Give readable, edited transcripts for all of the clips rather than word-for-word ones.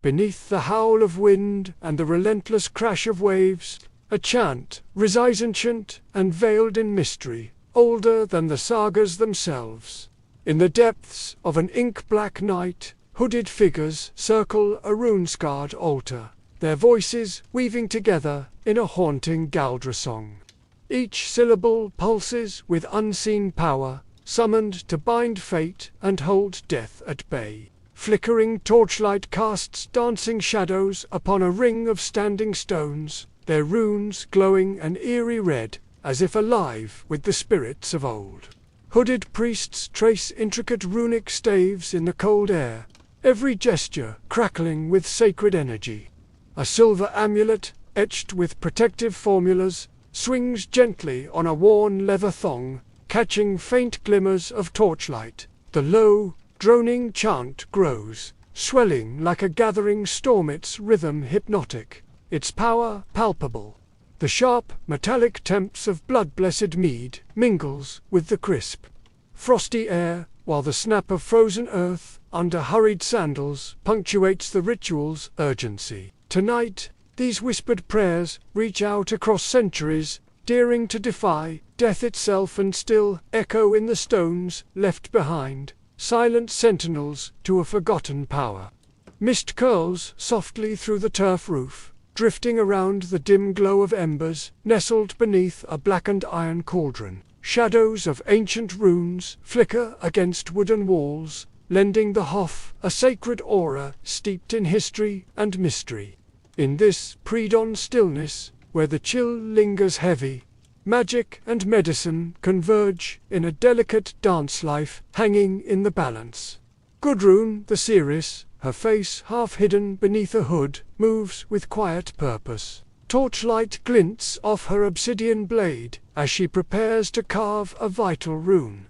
Beneath the howl of wind and the relentless crash of waves, a chant resides ancient and veiled in mystery, older than the sagas themselves. In the depths of an ink-black night, hooded figures circle a rune-scarred altar, their voices weaving together in a haunting Galdra song. Each syllable pulses with unseen power, summoned to bind fate and hold death at bay. Flickering torchlight casts dancing shadows upon a ring of standing stones, their runes glowing an eerie red, as if alive with the spirits of old. Hooded priests trace intricate runic staves in the cold air, every gesture crackling with sacred energy. A silver amulet, etched with protective formulas, swings gently on a worn leather thong, catching faint glimmers of torchlight. The low, droning chant grows, swelling like a gathering storm, its rhythm hypnotic, its power palpable. The sharp, metallic temps of blood-blessed mead mingles with the crisp, frosty air, while the snap of frozen earth under hurried sandals punctuates the ritual's urgency. Tonight, these whispered prayers reach out across centuries, daring to defy death itself and still echo in the stones left behind, silent sentinels to a forgotten power. Mist curls softly through the turf roof, drifting around the dim glow of embers nestled beneath a blackened iron cauldron. Shadows of ancient runes flicker against wooden walls, lending the Hof a sacred aura steeped in history and mystery. In this pre-dawn stillness, where the chill lingers heavy, magic and medicine converge in a delicate dance life hanging in the balance. Gudrun the seeress, her face half hidden beneath a hood, moves with quiet purpose. Torchlight glints off her obsidian blade as she prepares to carve a vital rune.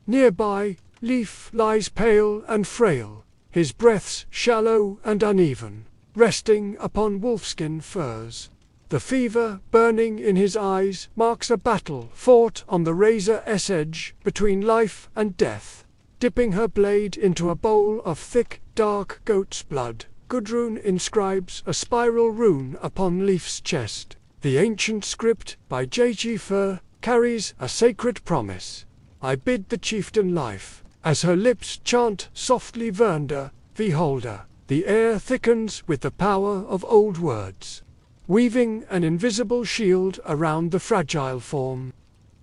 Nearby, Leaf lies pale and frail, his breaths shallow and uneven, resting upon wolfskin furs. The fever burning in his eyes marks a battle fought on the razor's edge between life and death. Dipping her blade into a bowl of thick, dark goat's blood, Gudrun inscribes a spiral rune upon Leaf's chest. The ancient script by J.G. Fur carries a sacred promise. I bid the chieftain life. As her lips chant softly Vernda, Beholder, the air thickens with the power of old words, weaving an invisible shield around the fragile form.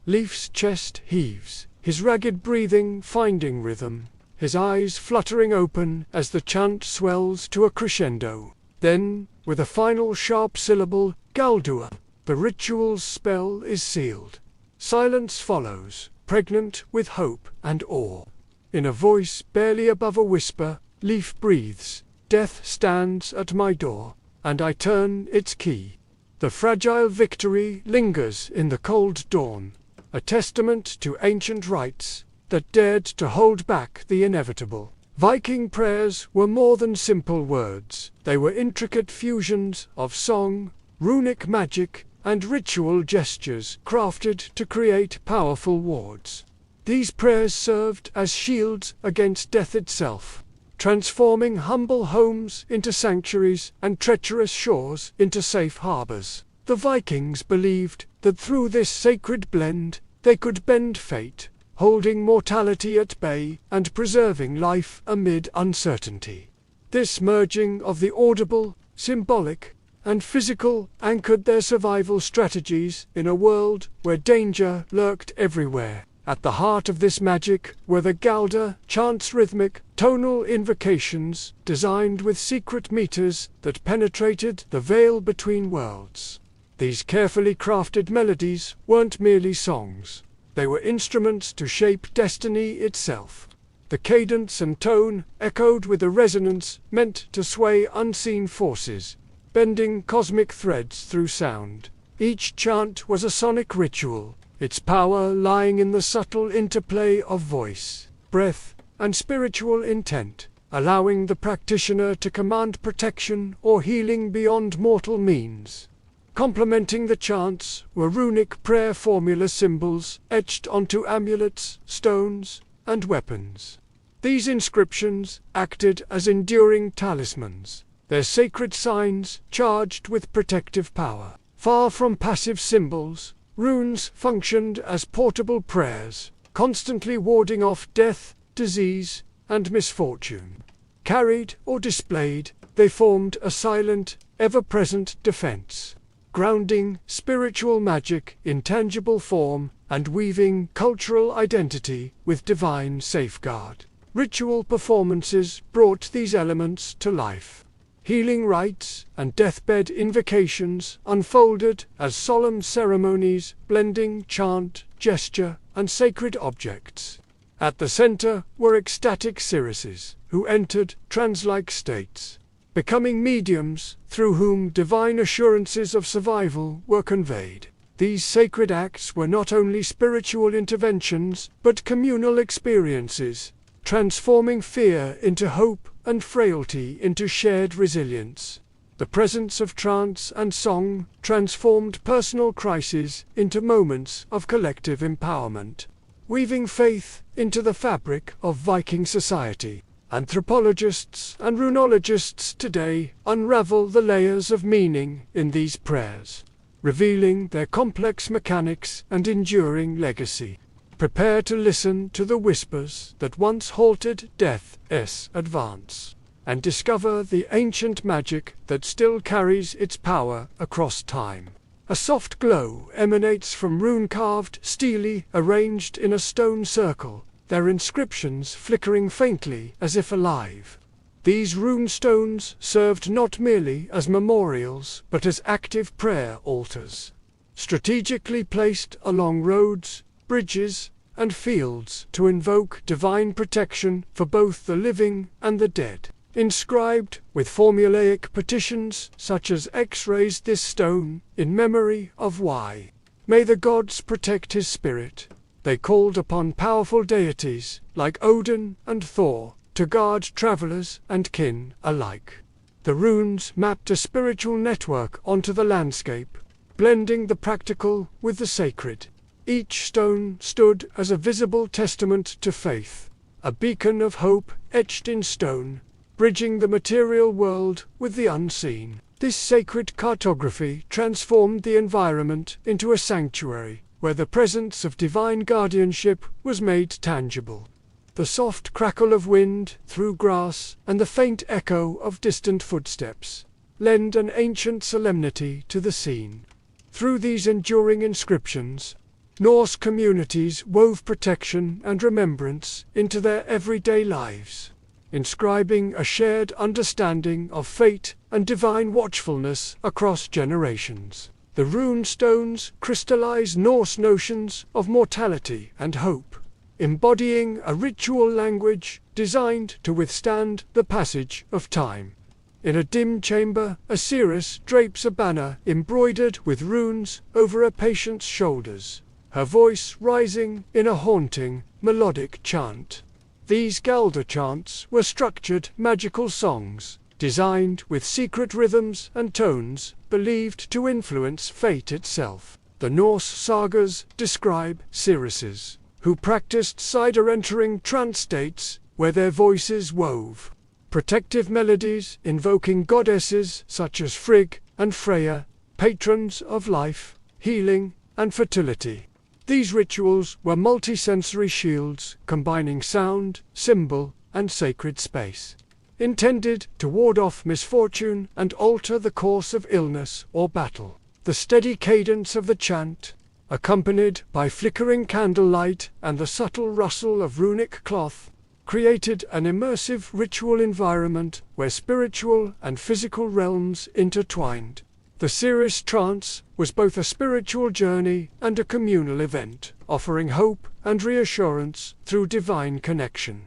Leaf's chest heaves, his ragged breathing finding rhythm, his eyes fluttering open as the chant swells to a crescendo. Then, with a final sharp syllable, Galdua, the ritual's spell is sealed. Silence follows, pregnant with hope and awe. In a voice barely above a whisper, Leaf breathes, "Death stands at my door, and I turn its key." The fragile victory lingers in the cold dawn, a testament to ancient rites that dared to hold back the inevitable. Viking prayers were more than simple words. They were intricate fusions of song, runic magic, and ritual gestures crafted to create powerful wards. These prayers served as shields against death itself, transforming humble homes into sanctuaries and treacherous shores into safe harbors. The Vikings believed that through this sacred blend they could bend fate, holding mortality at bay and preserving life amid uncertainty. This merging of the audible, symbolic, and physical anchored their survival strategies in a world where danger lurked everywhere. At the heart of this magic were the Galdar chants, rhythmic, tonal invocations designed with secret meters that penetrated the veil between worlds. These carefully crafted melodies weren't merely songs. They were instruments to shape destiny itself. The cadence and tone echoed with a resonance meant to sway unseen forces, bending cosmic threads through sound. Each chant was a sonic ritual, its power lying in the subtle interplay of voice, breath, and spiritual intent, allowing the practitioner to command protection or healing beyond mortal means. Complementing the chants were runic prayer formula symbols etched onto amulets, stones, and weapons. These inscriptions acted as enduring talismans, their sacred signs charged with protective power. Far from passive symbols, runes functioned as portable prayers, constantly warding off death, disease, and misfortune. Carried or displayed, they formed a silent, ever-present defense, grounding spiritual magic in tangible form and weaving cultural identity with divine safeguard. Ritual performances brought these elements to life. Healing rites and deathbed invocations unfolded as solemn ceremonies blending chant, gesture, and sacred objects. At the center were ecstatic seeresses, who entered trance-like states, becoming mediums through whom divine assurances of survival were conveyed. These sacred acts were not only spiritual interventions, but communal experiences, transforming fear into hope and frailty into shared resilience. The presence of trance and song transformed personal crises into moments of collective empowerment, weaving faith into the fabric of Viking society. Anthropologists and runologists today unravel the layers of meaning in these prayers, revealing their complex mechanics and enduring legacy. Prepare to listen to the whispers that once halted death's advance, and discover the ancient magic that still carries its power across time. A soft glow emanates from rune-carved stelae arranged in a stone circle, their inscriptions flickering faintly as if alive. These rune stones served not merely as memorials but as active prayer altars, strategically placed along roads, bridges, and fields to invoke divine protection for both the living and the dead. Inscribed with formulaic petitions such as X raised this stone in memory of Y. May the gods protect his spirit. They called upon powerful deities like Odin and Thor to guard travelers and kin alike. The runes mapped a spiritual network onto the landscape, blending the practical with the sacred. Each stone stood as a visible testament to faith, a beacon of hope etched in stone, bridging the material world with the unseen. This sacred cartography transformed the environment into a sanctuary, where the presence of divine guardianship was made tangible. The soft crackle of wind through grass and the faint echo of distant footsteps lend an ancient solemnity to the scene. Through these enduring inscriptions, Norse communities wove protection and remembrance into their everyday lives, inscribing a shared understanding of fate and divine watchfulness across generations. The rune stones crystallize Norse notions of mortality and hope, embodying a ritual language designed to withstand the passage of time. In a dim chamber, a seeress drapes a banner embroidered with runes over a patient's shoulders, her voice rising in a haunting, melodic chant. These Galder chants were structured magical songs, designed with secret rhythms and tones believed to influence fate itself. The Norse sagas describe seeresses, who practiced cider-entering trance states where their voices wove protective melodies invoking goddesses such as Frigg and Freya, patrons of life, healing, and fertility. These rituals were multisensory shields combining sound, symbol, and sacred space, intended to ward off misfortune and alter the course of illness or battle. The steady cadence of the chant, accompanied by flickering candlelight and the subtle rustle of runic cloth, created an immersive ritual environment where spiritual and physical realms intertwined. The seeress trance was both a spiritual journey and a communal event, offering hope and reassurance through divine connection.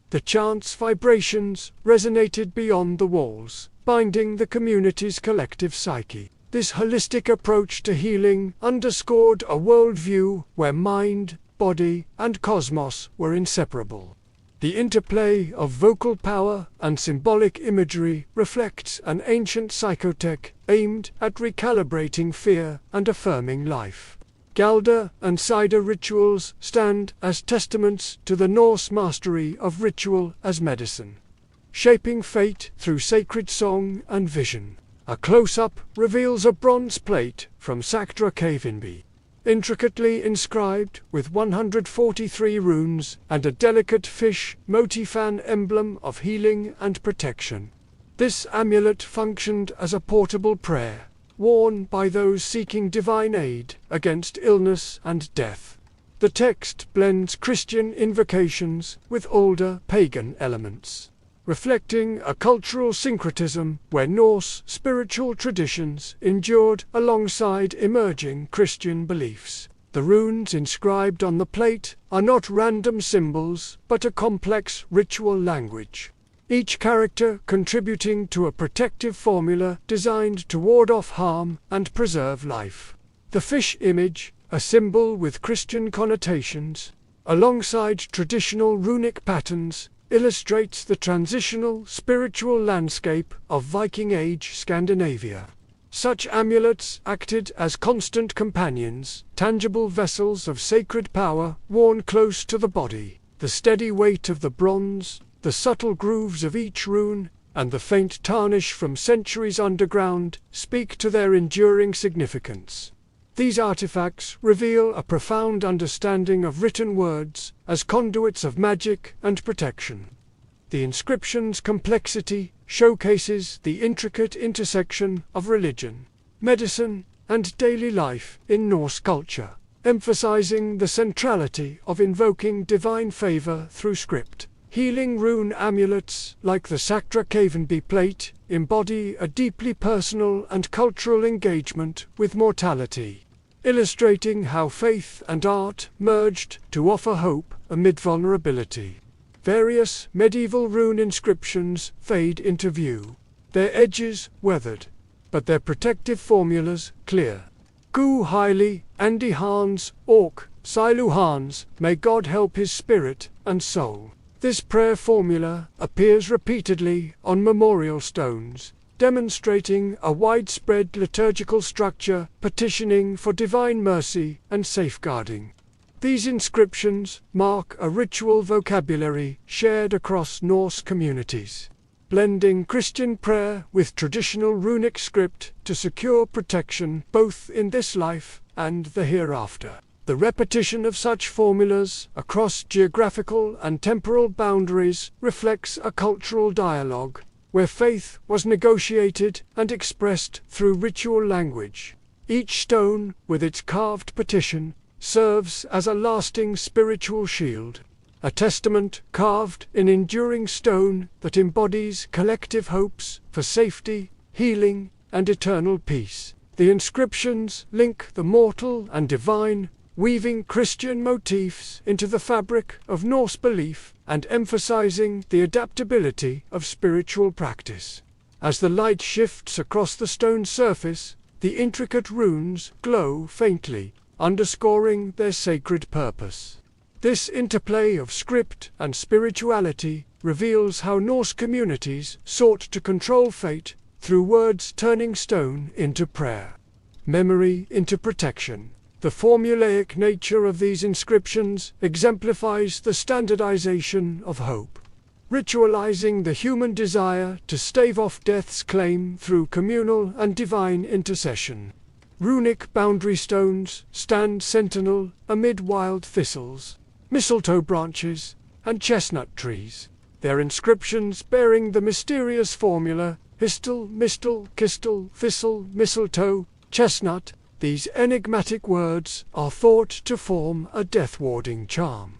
The chant's vibrations resonated beyond the walls, binding the community's collective psyche. This holistic approach to healing underscored a worldview where mind, body, and cosmos were inseparable. The interplay of vocal power and symbolic imagery reflects an ancient psychotech aimed at recalibrating fear and affirming life. Galder and cider rituals stand as testaments to the Norse mastery of ritual as medicine. shaping fate through sacred song and vision. A close-up reveals a bronze plate from Saktra Cavenby, intricately inscribed with 143 runes and a delicate fish motifan emblem of healing and protection. This amulet functioned as a portable prayer, worn by those seeking divine aid against illness and death. The text blends Christian invocations with older pagan elements, reflecting a cultural syncretism where Norse spiritual traditions endured alongside emerging Christian beliefs. The runes inscribed on the plate are not random symbols, but a complex ritual language, each character contributing to a protective formula designed to ward off harm and preserve life. The fish image, a symbol with Christian connotations, alongside traditional runic patterns, illustrates the transitional spiritual landscape of Viking Age Scandinavia. Such amulets acted as constant companions, tangible vessels of sacred power worn close to the body. The steady weight of the bronze, the subtle grooves of each rune, and the faint tarnish from centuries underground speak to their enduring significance. These artifacts reveal a profound understanding of written words as conduits of magic and protection. The inscription's complexity showcases the intricate intersection of religion, medicine, and daily life in Norse culture, emphasizing the centrality of invoking divine favor through script. Healing rune amulets, like the Saktra Cavenby plate, embody a deeply personal and cultural engagement with mortality, illustrating how faith and art merged to offer hope amid vulnerability. Various medieval rune inscriptions fade into view, their edges weathered, but their protective formulas clear. Gu Haili, Andi Hans, Ork, Silu Hans, may God help his spirit and soul. This prayer formula appears repeatedly on memorial stones, demonstrating a widespread liturgical structure petitioning for divine mercy and safeguarding. These inscriptions mark a ritual vocabulary shared across Norse communities, blending Christian prayer with traditional runic script to secure protection both in this life and the hereafter. The repetition of such formulas across geographical and temporal boundaries reflects a cultural dialogue where faith was negotiated and expressed through ritual language. Each stone, with its carved petition, serves as a lasting spiritual shield, a testament carved in enduring stone that embodies collective hopes for safety, healing, and eternal peace. The inscriptions link the mortal and divine, weaving Christian motifs into the fabric of Norse belief and emphasizing the adaptability of spiritual practice. As the light shifts across the stone surface, the intricate runes glow faintly, underscoring their sacred purpose. This interplay of script and spirituality reveals how Norse communities sought to control fate through words turning stone into prayer, memory into protection. The formulaic nature of these inscriptions exemplifies the standardization of hope, ritualizing the human desire to stave off death's claim through communal and divine intercession. Runic boundary stones stand sentinel amid wild thistles, mistletoe branches, and chestnut trees, their inscriptions bearing the mysterious formula Histel, Mistel, Kistel, Thistle, Mistletoe, Chestnut. These enigmatic words are thought to form a death-warding charm,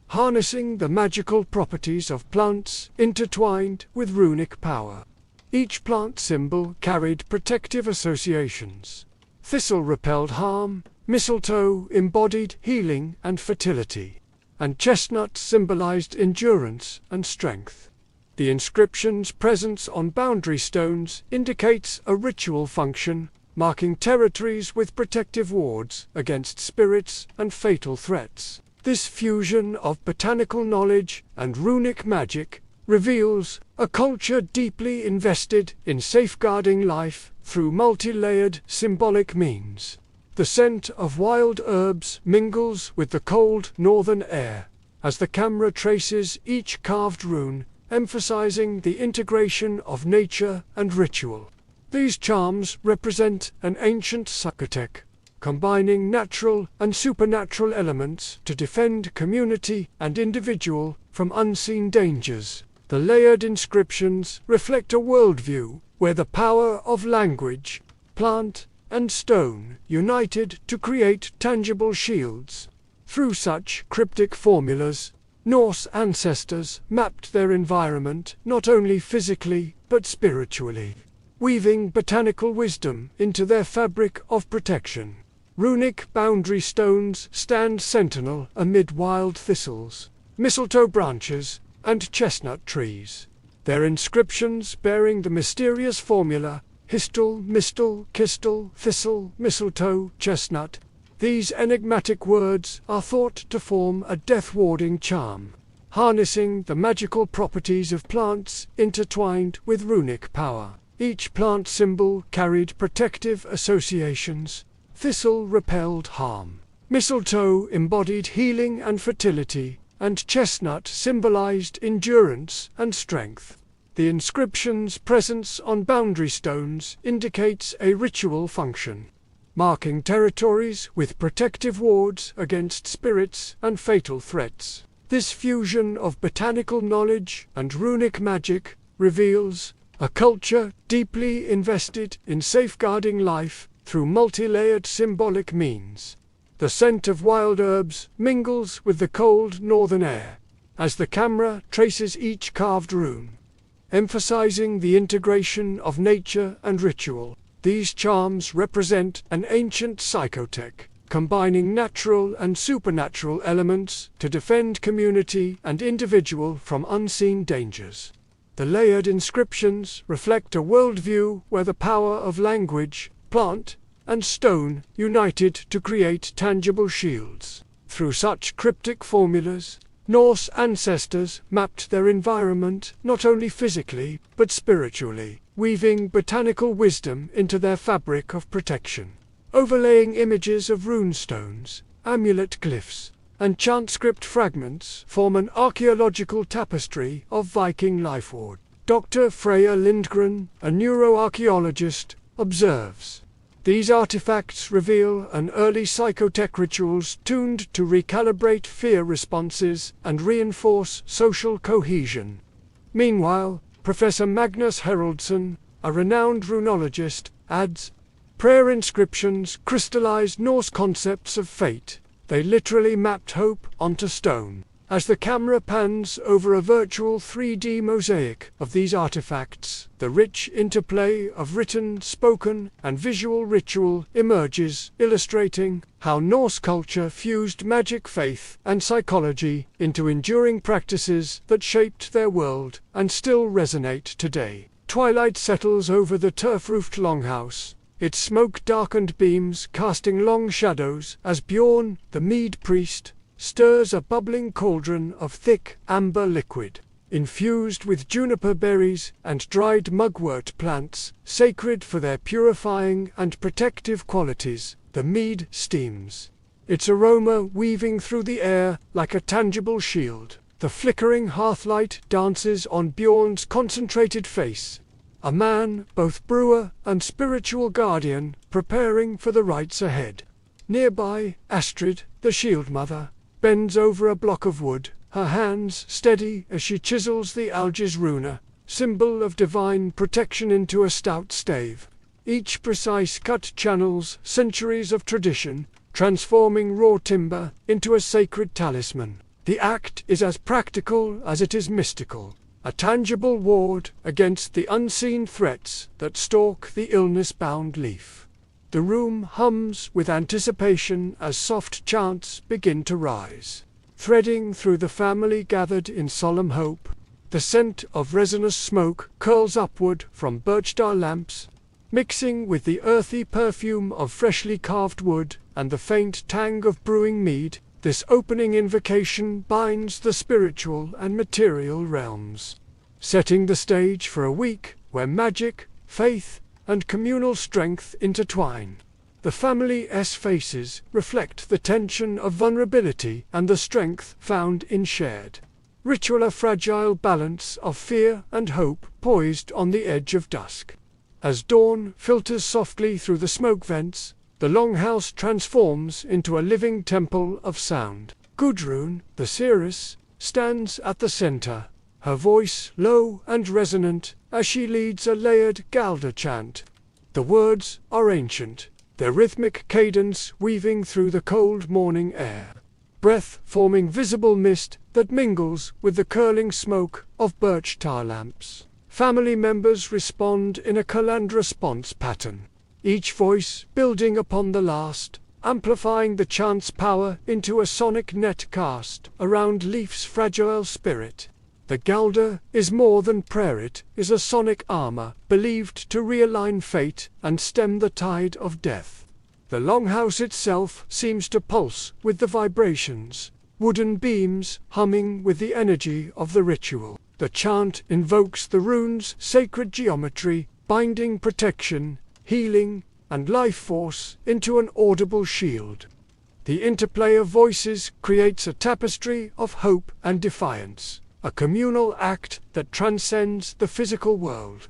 harnessing the magical properties of plants intertwined with runic power. Each plant symbol carried protective associations. Thistle repelled harm, mistletoe embodied healing and fertility, and chestnut symbolized endurance and strength. The inscription's presence on boundary stones indicates a ritual function, marking territories with protective wards against spirits and fatal threats. This fusion of botanical knowledge and runic magic reveals a culture deeply invested in safeguarding life through multi-layered symbolic means. The scent of wild herbs mingles with the cold northern air as the camera traces each carved rune, emphasizing the integration of nature and ritual. These charms represent an ancient psychotech, combining natural and supernatural elements to defend community and individual from unseen dangers. The layered inscriptions reflect a worldview where the power of language, plant, and stone united to create tangible shields. Through such cryptic formulas, Norse ancestors mapped their environment not only physically but spiritually, weaving botanical wisdom into their fabric of protection. Runic boundary stones stand sentinel amid wild thistles, mistletoe branches, and chestnut trees, their inscriptions bearing the mysterious formula Histel, Mistel, Kistel, Thistle, Mistletoe, Chestnut. These enigmatic words are thought to form a death-warding charm, harnessing the magical properties of plants intertwined with runic power. Each plant symbol carried protective associations. Thistle repelled harm, mistletoe embodied healing and fertility, and chestnut symbolized endurance and strength. The inscription's presence on boundary stones indicates a ritual function, marking territories with protective wards against spirits and fatal threats. This fusion of botanical knowledge and runic magic reveals a culture deeply invested in safeguarding life through multi-layered symbolic means. The scent of wild herbs mingles with the cold northern air as the camera traces each carved rune, emphasizing the integration of nature and ritual. These charms represent an ancient psychotech, combining natural and supernatural elements to defend community and individual from unseen dangers. The layered inscriptions reflect a worldview where the power of language, plant, and stone united to create tangible shields. Through such cryptic formulas, Norse ancestors mapped their environment not only physically but spiritually, weaving botanical wisdom into their fabric of protection. Overlaying images of runestones, amulet glyphs, and chant script fragments form an archaeological tapestry of Viking lifehoard. Dr. Freya Lindgren, a neuroarchaeologist, observes, "These artifacts reveal an early psychotech rituals tuned to recalibrate fear responses and reinforce social cohesion." Meanwhile, Professor Magnus Heraldsson, a renowned runologist, adds, "Prayer inscriptions crystallized Norse concepts of fate. They literally mapped hope onto stone." As the camera pans over a virtual 3D mosaic of these artifacts, the rich interplay of written, spoken, and visual ritual emerges, illustrating how Norse culture fused magic, faith, and psychology into enduring practices that shaped their world and still resonate today. Twilight settles over the turf-roofed longhouse, its smoke-darkened beams casting long shadows as Bjorn, the mead priest, stirs a bubbling cauldron of thick, amber liquid, infused with juniper berries and dried mugwort plants, sacred for their purifying and protective qualities. The mead steams, its aroma weaving through the air like a tangible shield. The flickering hearthlight dances on Bjorn's concentrated face, a man, both brewer and spiritual guardian, preparing for the rites ahead. Nearby, Astrid, the shield mother, bends over a block of wood, her hands steady as she chisels the alges runa, symbol of divine protection, into a stout stave. Each precise cut channels centuries of tradition, transforming raw timber into a sacred talisman. The act is as practical as it is mystical, a tangible ward against the unseen threats that stalk the illness-bound leaf. The room hums with anticipation as soft chants begin to rise, threading through the family gathered in solemn hope. The scent of resinous smoke curls upward from birch-tar lamps, mixing with the earthy perfume of freshly carved wood and the faint tang of brewing mead. This opening invocation binds the spiritual and material realms, setting the stage for a week where magic, faith, and communal strength intertwine. The family's faces reflect the tension of vulnerability and the strength found in shared ritual a fragile balance of fear and hope poised on the edge of dusk. As dawn filters softly through the smoke vents, the longhouse transforms into a living temple of sound. Gudrun, the seeress, stands at the center, her voice low and resonant as she leads a layered Galder chant. The words are ancient, their rhythmic cadence weaving through the cold morning air. Breath forming visible mist that mingles with the curling smoke of birch tar lamps. Family members respond in a calandresponse pattern, each voice building upon the last, amplifying the chant's power into a sonic net cast around Leaf's fragile spirit. The Galder is more than prayer, it is a sonic armor believed to realign fate and stem the tide of death. The longhouse itself seems to pulse with the vibrations, wooden beams humming with the energy of the ritual. The chant invokes the runes' sacred geometry, binding protection, healing, and life force into an audible shield. The interplay of voices creates a tapestry of hope and defiance, a communal act that transcends the physical world.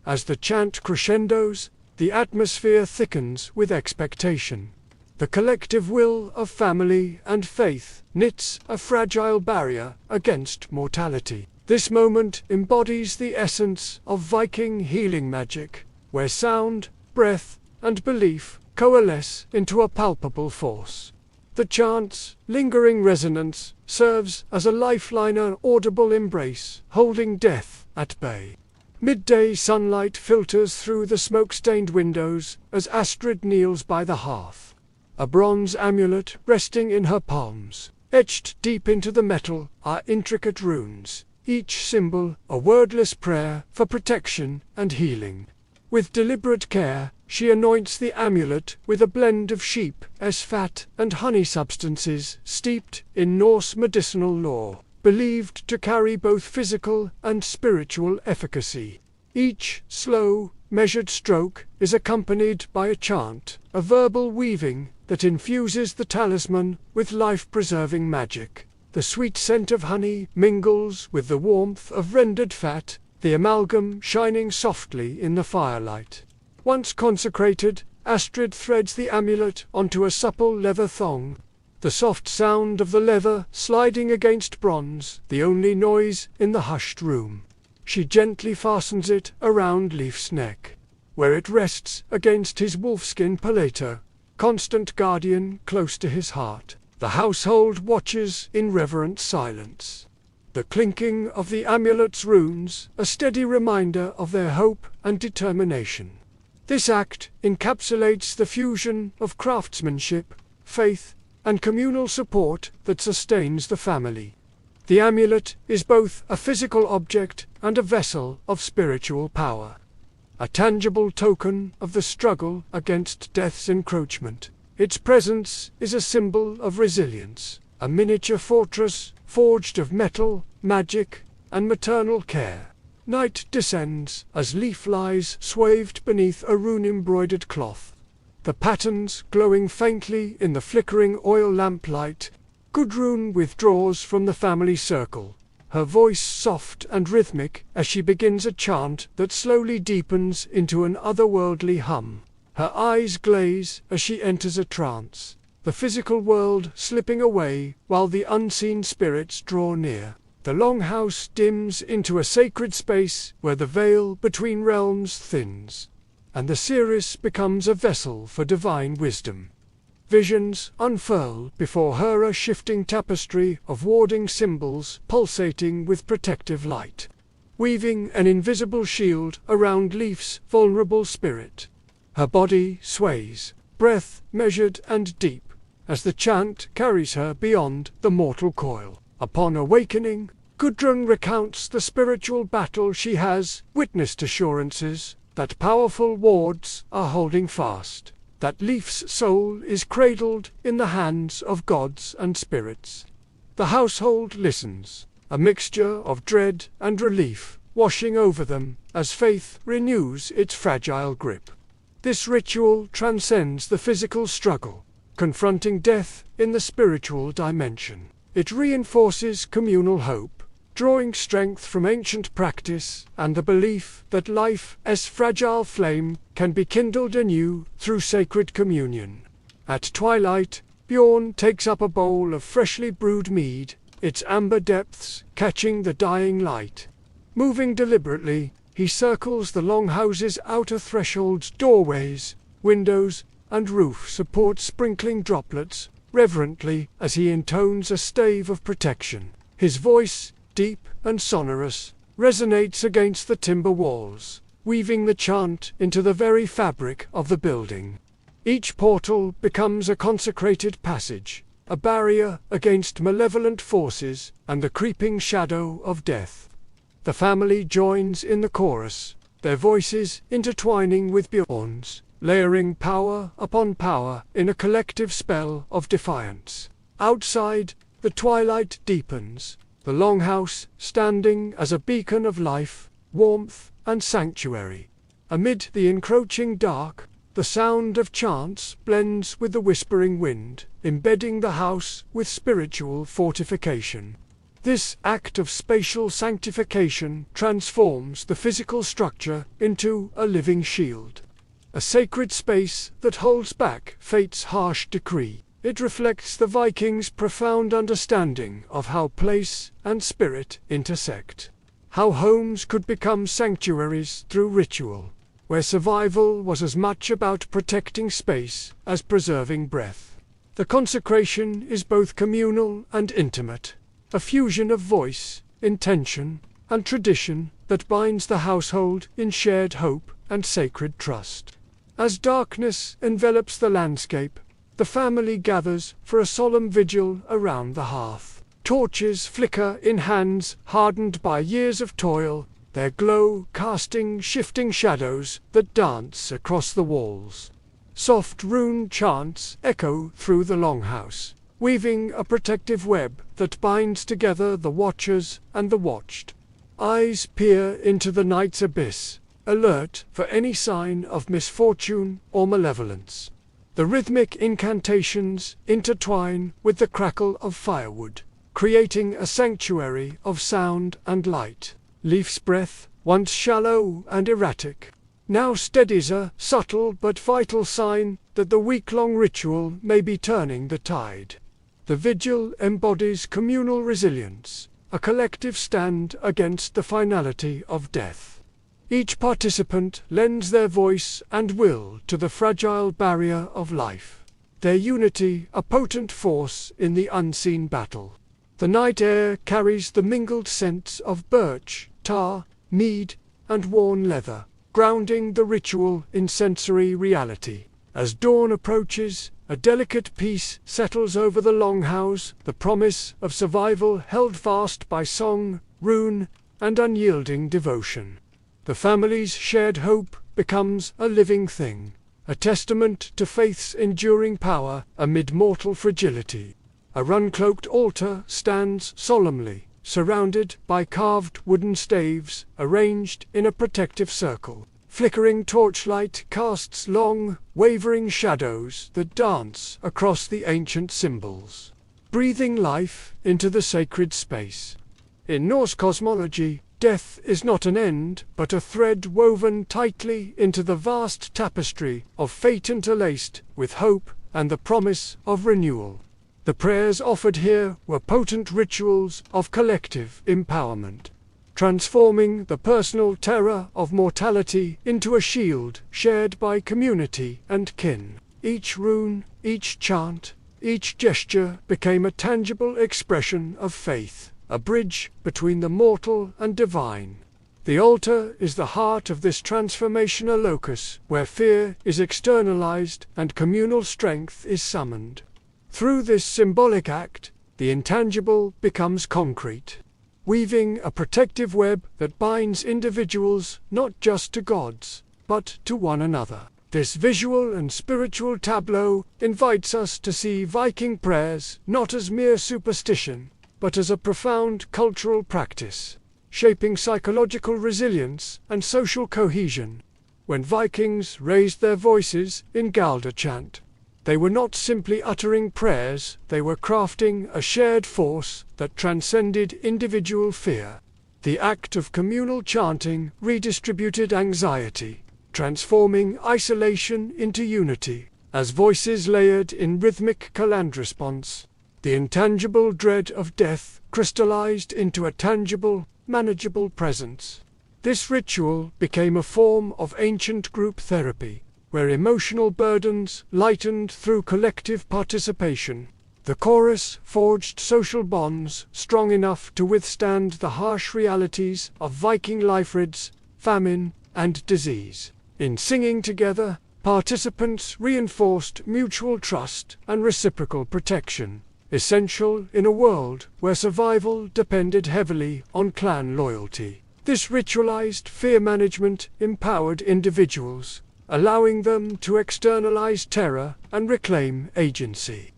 As the chant crescendos, the atmosphere thickens with expectation. The collective will of family and faith knits a fragile barrier against mortality. This moment embodies the essence of Viking healing magic, where sound, breath, and belief coalesce into a palpable force. The chant's lingering resonance serves as a lifeline, an audible embrace, holding death at bay. Midday sunlight filters through the smoke-stained windows as Astrid kneels by the hearth. A bronze amulet resting in her palms. Etched deep into the metal are intricate runes, each symbol a wordless prayer for protection and healing. With deliberate care, she anoints the amulet with a blend of sheep's fat and honey substances steeped in Norse medicinal lore, believed to carry both physical and spiritual efficacy. Each slow, measured stroke is accompanied by a chant, a verbal weaving that infuses the talisman with life-preserving magic. The sweet scent of honey mingles with the warmth of rendered fat, the amalgam shining softly in the firelight. Once consecrated, Astrid threads the amulet onto a supple leather thong. The soft sound of the leather sliding against bronze, the only noise in the hushed room. She gently fastens it around Leaf's neck, where it rests against his wolfskin palato, constant guardian close to his heart. The household watches in reverent silence. The clinking of the amulet's runes, a steady reminder of their hope and determination. This act encapsulates the fusion of craftsmanship, faith, and communal support that sustains the family. The amulet is both a physical object and a vessel of spiritual power, a tangible token of the struggle against death's encroachment. Its presence is a symbol of resilience, a miniature fortress forged of metal, magic, and maternal care. Night descends as Leaf lies swathed beneath a rune-embroidered cloth, the patterns glowing faintly in the flickering oil lamplight. Gudrun withdraws from the family circle, her voice soft and rhythmic as she begins a chant that slowly deepens into an otherworldly hum. Her eyes glaze as she enters a trance, the physical world slipping away while the unseen spirits draw near. The longhouse dims into a sacred space where the veil between realms thins, and the seeress becomes a vessel for divine wisdom. Visions unfurl before her, a shifting tapestry of warding symbols pulsating with protective light, weaving an invisible shield around Leaf's vulnerable spirit. Her body sways, breath measured and deep, as the chant carries her beyond the mortal coil. Upon awakening, Gudrun recounts the spiritual battle she has witnessed, assurances that powerful wards are holding fast, that Leaf's soul is cradled in the hands of gods and spirits. The household listens, a mixture of dread and relief washing over them as faith renews its fragile grip. This ritual transcends the physical struggle, confronting death in the spiritual dimension. It reinforces communal hope, drawing strength from ancient practice and the belief that life's fragile flame can be kindled anew through sacred communion. At twilight, Bjorn takes up a bowl of freshly brewed mead, its amber depths catching the dying light. Moving deliberately, he circles the longhouse's outer thresholds, doorways, windows, and roof support, sprinkling droplets reverently as he intones a stave of protection. His voice, deep and sonorous, resonates against the timber walls, weaving the chant into the very fabric of the building. Each portal becomes a consecrated passage, a barrier against malevolent forces and the creeping shadow of death. The family joins in the chorus, their voices intertwining with Bjorn's, layering power upon power in a collective spell of defiance. Outside, the twilight deepens, the longhouse standing as a beacon of life, warmth, and sanctuary. Amid the encroaching dark, the sound of chants blends with the whispering wind, embedding the house with spiritual fortification. This act of spatial sanctification transforms the physical structure into a living shield, a sacred space that holds back fate's harsh decree. It reflects the Vikings' profound understanding of how place and spirit intersect, how homes could become sanctuaries through ritual, where survival was as much about protecting space as preserving breath. The consecration is both communal and intimate, a fusion of voice, intention, and tradition that binds the household in shared hope and sacred trust. As darkness envelops the landscape, the family gathers for a solemn vigil around the hearth. Torches flicker in hands hardened by years of toil, their glow casting shifting shadows that dance across the walls. Soft rune chants echo through the longhouse, weaving a protective web that binds together the watchers and the watched. Eyes peer into the night's abyss, alert for any sign of misfortune or malevolence. The rhythmic incantations intertwine with the crackle of firewood, creating a sanctuary of sound and light. Leaf's breath, once shallow and erratic, now steadies, a subtle but vital sign that the week-long ritual may be turning the tide. The vigil embodies communal resilience, a collective stand against the finality of death. Each participant lends their voice and will to the fragile barrier of life, their unity a potent force in the unseen battle. The night air carries the mingled scents of birch, tar, mead, and worn leather, grounding the ritual in sensory reality. As dawn approaches, a delicate peace settles over the longhouse, the promise of survival held fast by song, rune, and unyielding devotion. The family's shared hope becomes a living thing, a testament to faith's enduring power amid mortal fragility. A run-cloaked altar stands solemnly, surrounded by carved wooden staves arranged in a protective circle. Flickering torchlight casts long, wavering shadows that dance across the ancient symbols, breathing life into the sacred space. In Norse cosmology, death is not an end, but a thread woven tightly into the vast tapestry of fate, interlaced with hope and the promise of renewal. The prayers offered here were potent rituals of collective empowerment, transforming the personal terror of mortality into a shield shared by community and kin. Each rune, each chant, each gesture became a tangible expression of faith, a bridge between the mortal and divine. The altar is the heart of this transformation, a locus where fear is externalized and communal strength is summoned. Through this symbolic act, the intangible becomes concrete, weaving a protective web that binds individuals not just to gods, but to one another. This visual and spiritual tableau invites us to see Viking prayers not as mere superstition, but as a profound cultural practice, shaping psychological resilience and social cohesion. When Vikings raised their voices in Galder chant, They were not simply uttering prayers, they were crafting a shared force that transcended individual fear. The act of communal chanting redistributed anxiety, transforming isolation into unity. As voices layered in rhythmic response, the intangible dread of death crystallized into a tangible, manageable presence. This ritual became a form of ancient group therapy, where emotional burdens lightened through collective participation. The chorus forged social bonds strong enough to withstand the harsh realities of Viking life, famine, and disease. In singing together, participants reinforced mutual trust and reciprocal protection, essential in a world where survival depended heavily on clan loyalty. This ritualized fear management empowered individuals, allowing them to externalize terror and reclaim agency.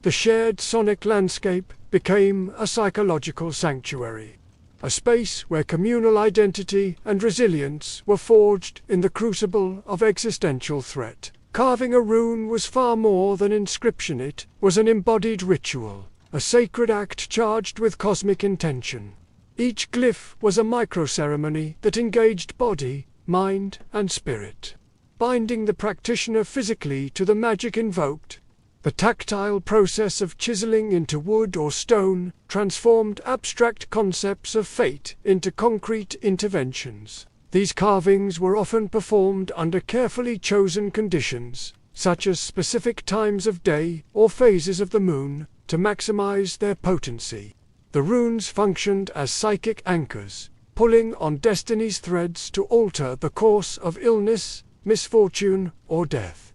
The shared sonic landscape became a psychological sanctuary, a space where communal identity and resilience were forged in the crucible of existential threat. Carving a rune was far more than inscription. It was an embodied ritual, a sacred act charged with cosmic intention. Each glyph was a micro-ceremony that engaged body, mind, and spirit, binding the practitioner physically to the magic invoked. The tactile process of chiseling into wood or stone transformed abstract concepts of fate into concrete interventions. These carvings were often performed under carefully chosen conditions, such as specific times of day or phases of the moon, to maximize their potency. The runes functioned as psychic anchors, pulling on destiny's threads to alter the course of illness, misfortune, or death.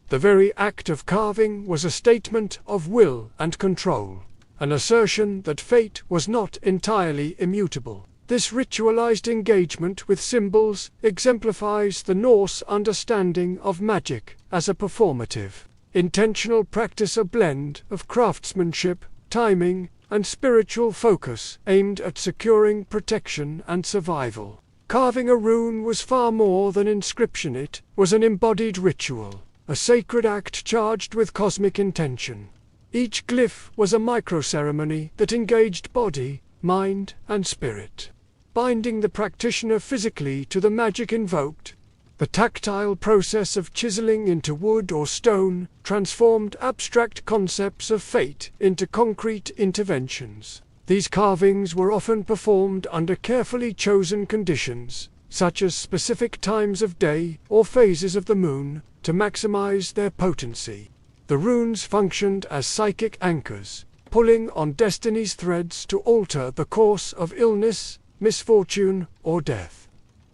The very act of carving was a statement of will and control, an assertion that fate was not entirely immutable. This ritualized engagement with symbols exemplifies the Norse understanding of magic as a performative, intentional practice, a blend of craftsmanship, timing, and spiritual focus aimed at securing protection and survival. Carving a rune was far more than inscription. It was an embodied ritual, a sacred act charged with cosmic intention. Each glyph was a micro-ceremony that engaged body, mind, and spirit, binding the practitioner physically to the magic invoked. The tactile process of chiseling into wood or stone transformed abstract concepts of fate into concrete interventions. These carvings were often performed under carefully chosen conditions, such as specific times of day or phases of the moon, to maximize their potency. The runes functioned as psychic anchors, pulling on destiny's threads to alter the course of illness, misfortune, or death.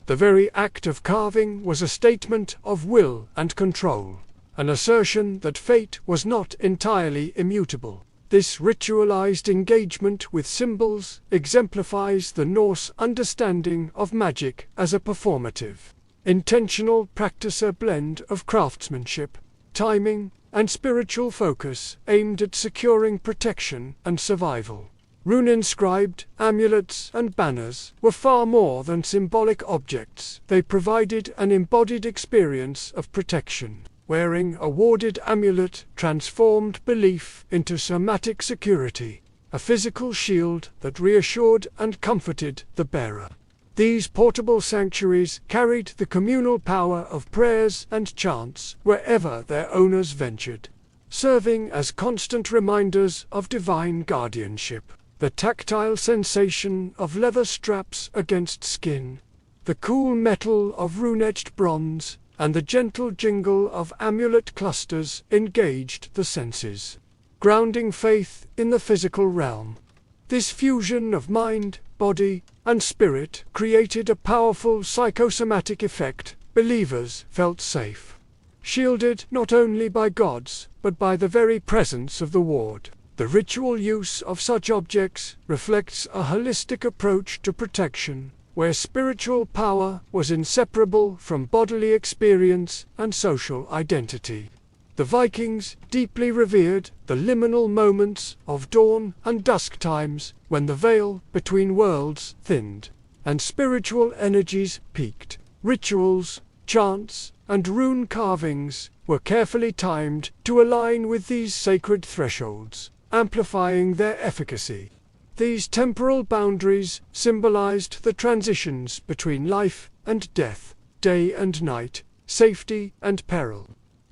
The very act of carving was a statement of will and control, an assertion that fate was not entirely immutable. This ritualized engagement with symbols exemplifies the Norse understanding of magic as a performative, intentional practice, a blend of craftsmanship, timing, and spiritual focus aimed at securing protection and survival. Rune-inscribed amulets and banners were far more than symbolic objects. They provided an embodied experience of protection. Wearing a warded amulet transformed belief into somatic security, a physical shield that reassured and comforted the bearer. These portable sanctuaries carried the communal power of prayers and chants wherever their owners ventured, serving as constant reminders of divine guardianship. The tactile sensation of leather straps against skin, the cool metal of rune-etched bronze, and the gentle jingle of amulet clusters engaged the senses, grounding faith in the physical realm. This fusion of mind, body, and spirit created a powerful psychosomatic effect. Believers felt safe, shielded not only by gods, but by the very presence of the ward. The ritual use of such objects reflects a holistic approach to protection, where spiritual power was inseparable from bodily experience and social identity. The Vikings deeply revered the liminal moments of dawn and dusk times, when the veil between worlds thinned and spiritual energies peaked. Rituals, chants, and rune carvings were carefully timed to align with these sacred thresholds, amplifying their efficacy. These temporal boundaries symbolized the transitions between life and death, day and night, safety and peril.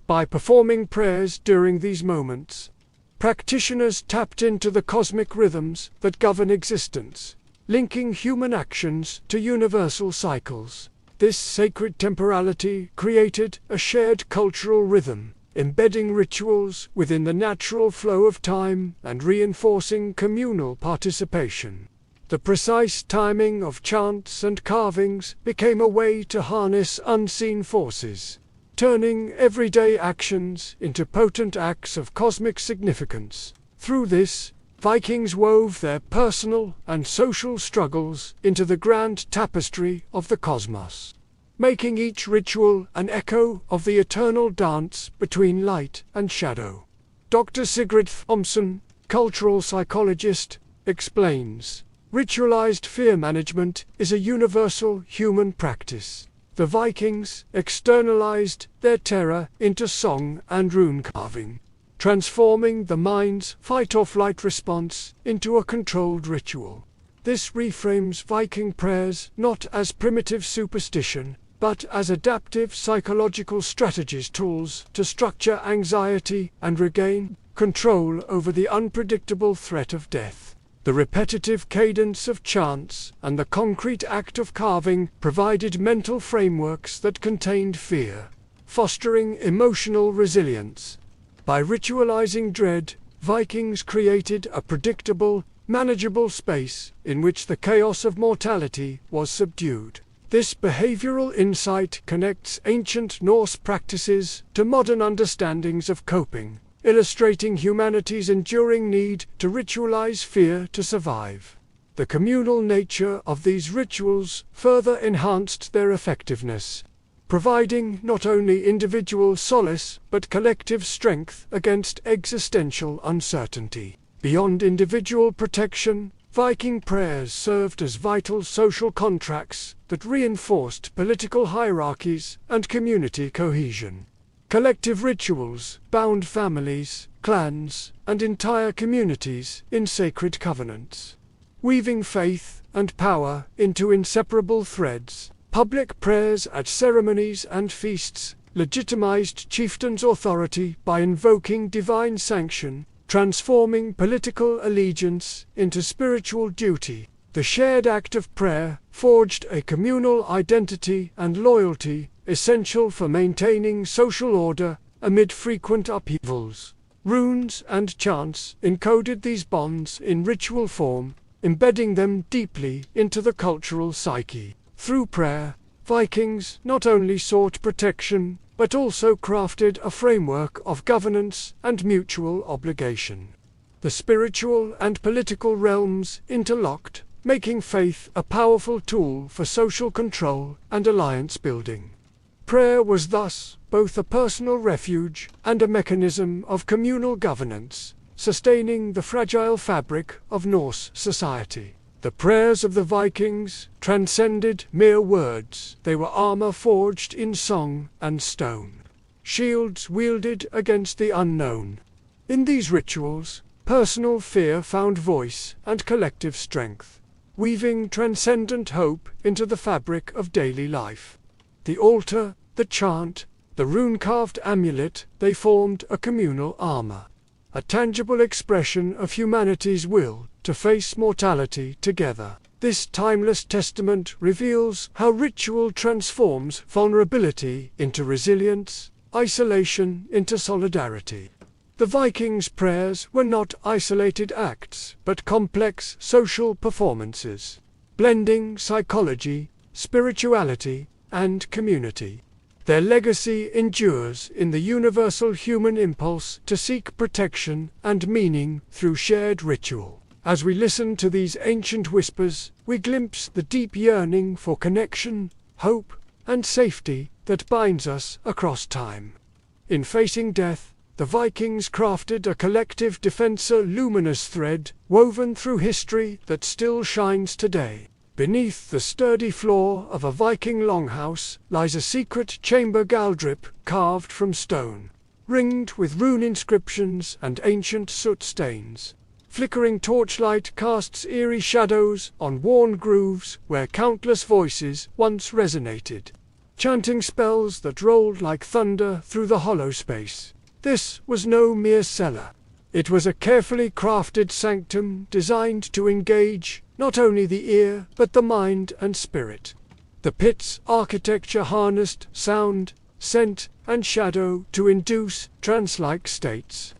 By performing prayers during these moments, practitioners tapped into the cosmic rhythms that govern existence, linking human actions to universal cycles. This sacred temporality created a shared cultural rhythm, embedding rituals within the natural flow of time and reinforcing communal participation. The precise timing of chants and carvings became a way to harness unseen forces, turning everyday actions into potent acts of cosmic significance. Through this, Vikings wove their personal and social struggles into the grand tapestry of the cosmos, making each ritual an echo of the eternal dance between light and shadow. Dr. Sigrid Thomsen, cultural psychologist, explains, "Ritualized fear management is a universal human practice. The Vikings externalized their terror into song and rune carving, transforming the mind's fight-or-flight response into a controlled ritual. This reframes Viking prayers not as primitive superstition, but as adaptive psychological strategies, tools to structure anxiety and regain control over the unpredictable threat of death." The repetitive cadence of chants and the concrete act of carving provided mental frameworks that contained fear, fostering emotional resilience. By ritualizing dread, Vikings created a predictable, manageable space in which the chaos of mortality was subdued. This behavioral insight connects ancient Norse practices to modern understandings of coping, illustrating humanity's enduring need to ritualize fear to survive. The communal nature of these rituals further enhanced their effectiveness, providing not only individual solace but collective strength against existential uncertainty. Beyond individual protection, Viking prayers served as vital social contracts that reinforced political hierarchies and community cohesion. Collective rituals bound families, clans, and entire communities in sacred covenants, weaving faith and power into inseparable threads. Public prayers at ceremonies and feasts legitimized chieftains' authority by invoking divine sanction, transforming political allegiance into spiritual duty. The shared act of prayer forged a communal identity and loyalty essential for maintaining social order amid frequent upheavals. Runes and chants encoded these bonds in ritual form, embedding them deeply into the cultural psyche. Through prayer, Vikings not only sought protection, but also crafted a framework of governance and mutual obligation. The spiritual and political realms interlocked, making faith a powerful tool for social control and alliance building. Prayer was thus both a personal refuge and a mechanism of communal governance, sustaining the fragile fabric of Norse society. The prayers of the Vikings transcended mere words. They were armor forged in song and stone, shields wielded against the unknown. In these rituals, personal fear found voice and collective strength, weaving transcendent hope into the fabric of daily life. The altar, the chant, the rune-carved amulet, they formed a communal armor, a tangible expression of humanity's will to face mortality together. This timeless testament reveals how ritual transforms vulnerability into resilience, isolation into solidarity. The Vikings' prayers were not isolated acts, but complex social performances, blending psychology, spirituality, and community. Their legacy endures in the universal human impulse to seek protection and meaning through shared ritual. As we listen to these ancient whispers, we glimpse the deep yearning for connection, hope, and safety that binds us across time. In facing death, the Vikings crafted a collective defense, a luminous thread woven through history that still shines today. Beneath the sturdy floor of a Viking longhouse lies a secret chamber galdrip carved from stone, ringed with rune inscriptions and ancient soot stains. Flickering torchlight casts eerie shadows on worn grooves where countless voices once resonated, chanting spells that rolled like thunder through the hollow space. This was no mere cellar. It was a carefully crafted sanctum designed to engage not only the ear but the mind and spirit. The pit's architecture harnessed sound, scent, and shadow to induce trance-like states,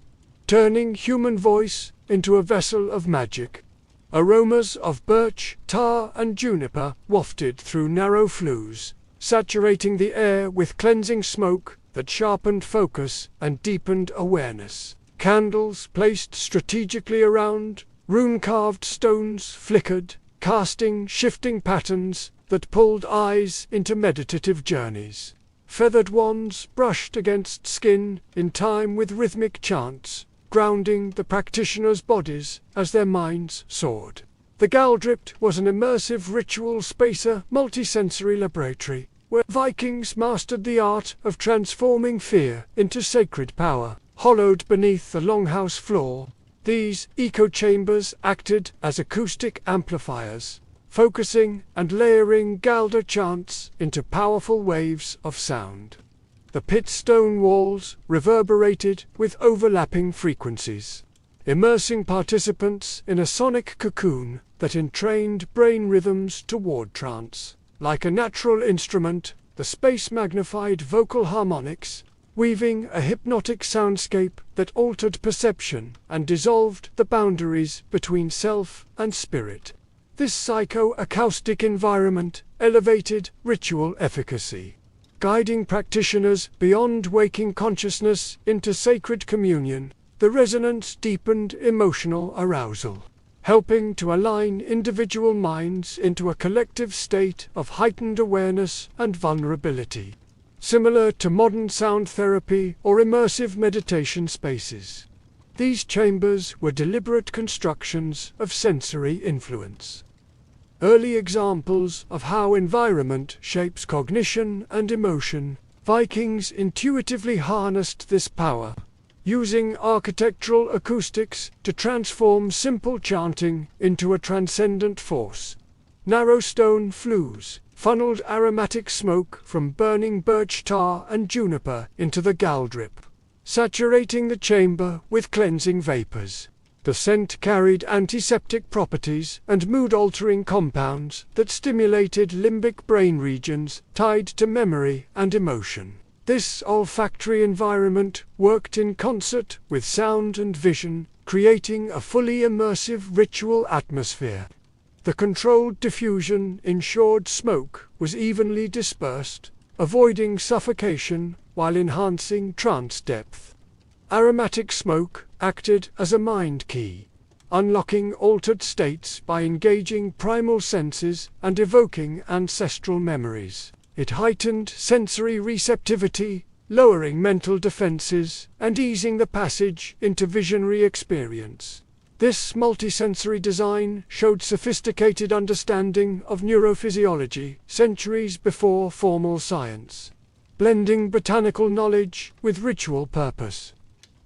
turning human voice into a vessel of magic. Aromas of birch, tar, and juniper wafted through narrow flues, saturating the air with cleansing smoke that sharpened focus and deepened awareness. Candles placed strategically around, rune-carved stones flickered, casting shifting patterns that pulled eyes into meditative journeys. Feathered wands brushed against skin in time with rhythmic chants, grounding the practitioners' bodies as their minds soared. The Galdript was an immersive ritual spacer multisensory laboratory, where Vikings mastered the art of transforming fear into sacred power. Hollowed beneath the longhouse floor, these echo-chambers acted as acoustic amplifiers, focusing and layering Galder chants into powerful waves of sound. The pit's stone walls reverberated with overlapping frequencies, immersing participants in a sonic cocoon that entrained brain rhythms toward trance. Like a natural instrument, the space magnified vocal harmonics, weaving a hypnotic soundscape that altered perception and dissolved the boundaries between self and spirit. This psycho-acoustic environment elevated ritual efficacy, guiding practitioners beyond waking consciousness into sacred communion. The resonance deepened emotional arousal, helping to align individual minds into a collective state of heightened awareness and vulnerability, similar to modern sound therapy or immersive meditation spaces. These chambers were deliberate constructions of sensory influence, early examples of how environment shapes cognition and emotion. Vikings intuitively harnessed this power, using architectural acoustics to transform simple chanting into a transcendent force. Narrow stone flues funneled aromatic smoke from burning birch tar and juniper into the Galdrip, saturating the chamber with cleansing vapors. The scent carried antiseptic properties and mood-altering compounds that stimulated limbic brain regions tied to memory and emotion. This olfactory environment worked in concert with sound and vision, creating a fully immersive ritual atmosphere. The controlled diffusion ensured smoke was evenly dispersed, avoiding suffocation while enhancing trance depth. Aromatic smoke acted as a mind key, unlocking altered states by engaging primal senses and evoking ancestral memories. It heightened sensory receptivity, lowering mental defenses and easing the passage into visionary experience. This multisensory design showed sophisticated understanding of neurophysiology centuries before formal science, blending botanical knowledge with ritual purpose.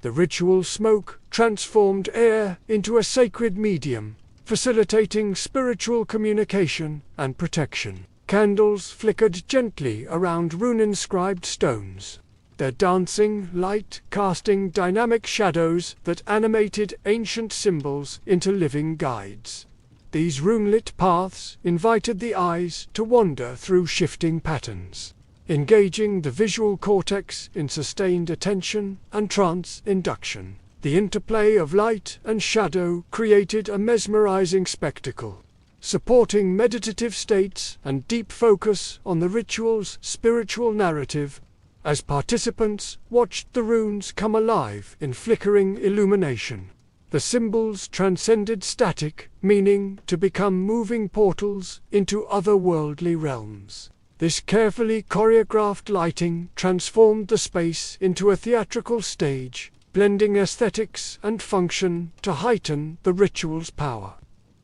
The ritual smoke transformed air into a sacred medium, facilitating spiritual communication and protection. Candles flickered gently around rune-inscribed stones, their dancing light casting dynamic shadows that animated ancient symbols into living guides. These rune-lit paths invited the eyes to wander through shifting patterns, engaging the visual cortex in sustained attention and trance induction. The interplay of light and shadow created a mesmerizing spectacle, supporting meditative states and deep focus on the ritual's spiritual narrative. As participants watched the runes come alive in flickering illumination, the symbols transcended static meaning to become moving portals into otherworldly realms. This carefully choreographed lighting transformed the space into a theatrical stage, blending aesthetics and function to heighten the ritual's power.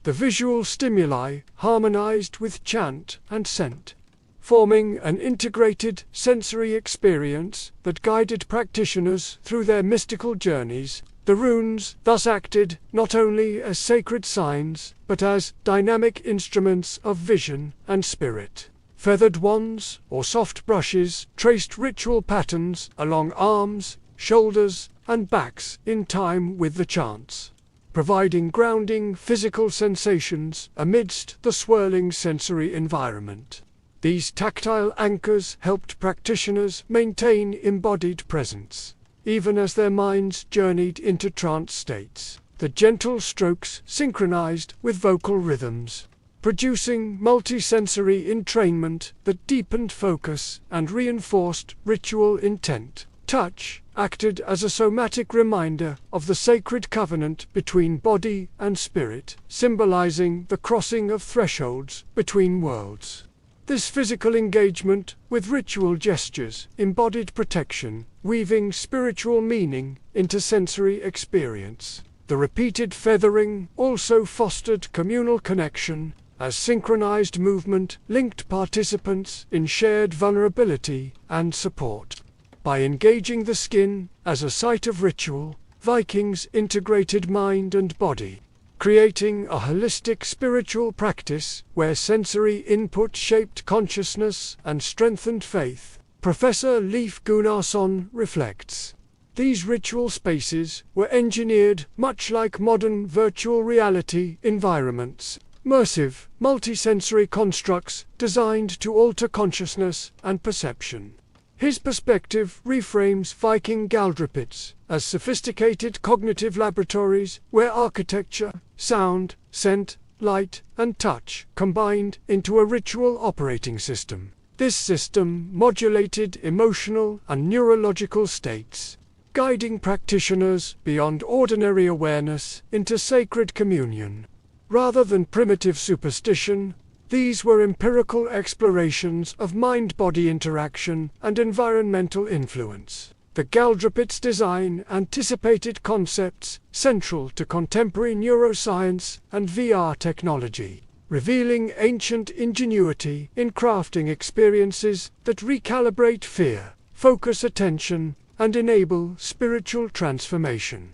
the visual stimuli harmonized with chant and scent, forming an integrated sensory experience that guided practitioners through their mystical journeys. The runes thus acted not only as sacred signs, but as dynamic instruments of vision and spirit. Feathered wands or soft brushes traced ritual patterns along arms, shoulders, and backs in time with the chants, providing grounding physical sensations amidst the swirling sensory environment. These tactile anchors helped practitioners maintain embodied presence, even as their minds journeyed into trance states. The gentle strokes synchronized with vocal rhythms, producing multisensory entrainment that deepened focus and reinforced ritual intent. Touch acted as a somatic reminder of the sacred covenant between body and spirit, symbolizing the crossing of thresholds between worlds. This physical engagement with ritual gestures embodied protection, weaving spiritual meaning into sensory experience. The repeated feathering also fostered communal connection, as synchronized movement linked participants in shared vulnerability and support. By engaging the skin as a site of ritual, Vikings integrated mind and body, creating a holistic spiritual practice where sensory input shaped consciousness and strengthened faith. Professor Leif Gunnarsson reflects, these ritual spaces were engineered much like modern virtual reality environments, immersive, multisensory constructs designed to alter consciousness and perception. His perspective reframes Viking galdripets as sophisticated cognitive laboratories where architecture, sound, scent, light, and touch combined into a ritual operating system. This system modulated emotional and neurological states, guiding practitioners beyond ordinary awareness into sacred communion. Rather than primitive superstition, these were empirical explorations of mind-body interaction and environmental influence. The galdripet's design anticipated concepts central to contemporary neuroscience and VR technology, revealing ancient ingenuity in crafting experiences that recalibrate fear, focus attention, and enable spiritual transformation.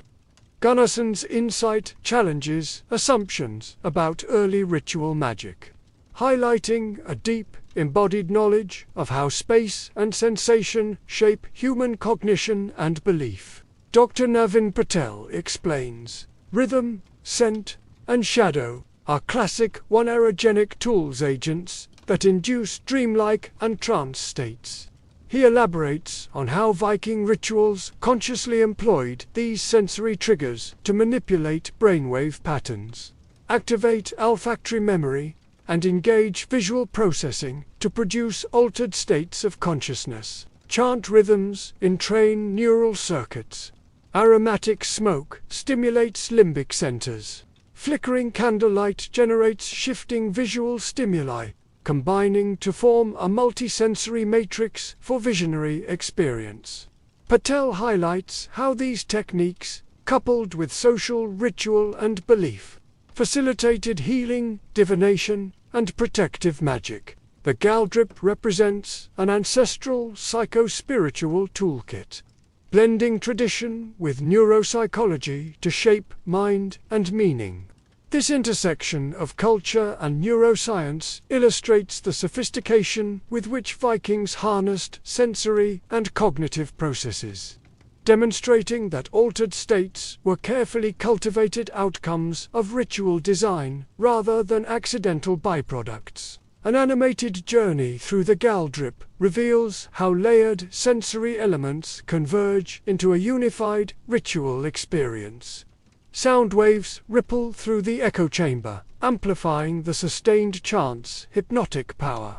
Gunnarsson's insight challenges assumptions about early ritual magic, highlighting a deep, embodied knowledge of how space and sensation shape human cognition and belief. Dr. Navin Patel explains, rhythm, scent, and shadow are classic one-erogenic tools agents that induce dreamlike and trance states. He elaborates on how Viking rituals consciously employed these sensory triggers to manipulate brainwave patterns, activate olfactory memory, and engage visual processing to produce altered states of consciousness. Chant rhythms entrain neural circuits. Aromatic smoke stimulates limbic centers. Flickering candlelight generates shifting visual stimuli, combining to form a multisensory matrix for visionary experience. Patel highlights how these techniques, coupled with social ritual and belief, facilitated healing, divination, and protective magic. The galdrip represents an ancestral psycho-spiritual toolkit, blending tradition with neuropsychology to shape mind and meaning. This intersection of culture and neuroscience illustrates the sophistication with which Vikings harnessed sensory and cognitive processes, demonstrating that altered states were carefully cultivated outcomes of ritual design rather than accidental byproducts. An animated journey through the galdrip reveals how layered sensory elements converge into a unified ritual experience. Sound waves ripple through the echo chamber, amplifying the sustained chant's hypnotic power.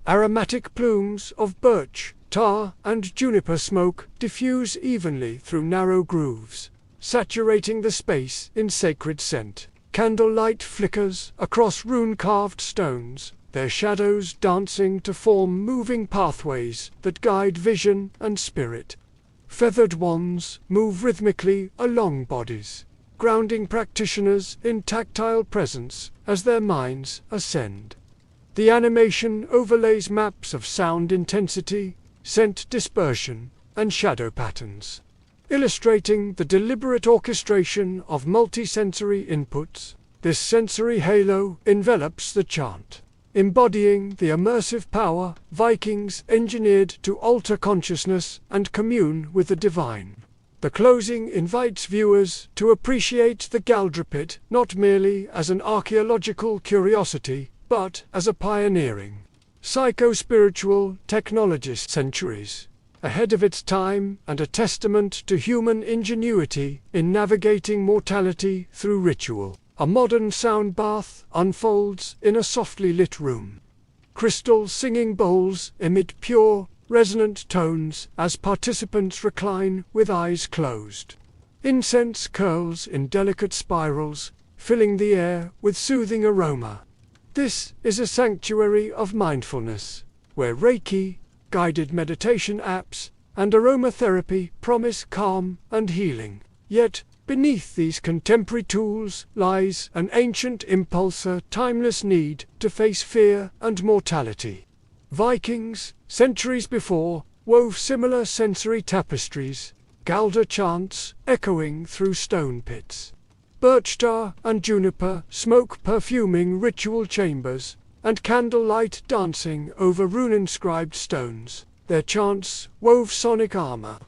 Aromatic plumes of birch, tar, and juniper smoke diffuse evenly through narrow grooves, saturating the space in sacred scent. Candlelight flickers across rune-carved stones, their shadows dancing to form moving pathways that guide vision and spirit. Feathered wands move rhythmically along bodies, grounding practitioners in tactile presence as their minds ascend. The animation overlays maps of sound intensity, scent dispersion, and shadow patterns, illustrating the deliberate orchestration of multisensory inputs. This sensory halo envelops the chant, embodying the immersive power Vikings engineered to alter consciousness and commune with the divine. The closing invites viewers to appreciate the Galdra not merely as an archaeological curiosity, but as a pioneering, psycho-spiritual technology centuries ahead of its time and a testament to human ingenuity in navigating mortality through ritual. A modern sound bath unfolds in a softly lit room. Crystal singing bowls emit pure, resonant tones as participants recline with eyes closed. Incense curls in delicate spirals, filling the air with soothing aroma. This is a sanctuary of mindfulness, where Reiki, guided meditation apps, and aromatherapy promise calm and healing. Yet, beneath these contemporary tools lies an ancient impulse, a timeless need to face fear and mortality. Vikings, centuries before, wove similar sensory tapestries, Galdra chants echoing through stone pits. Birch tar and juniper smoke perfuming ritual chambers, and candlelight dancing over rune-inscribed stones. Their chants wove sonic armor.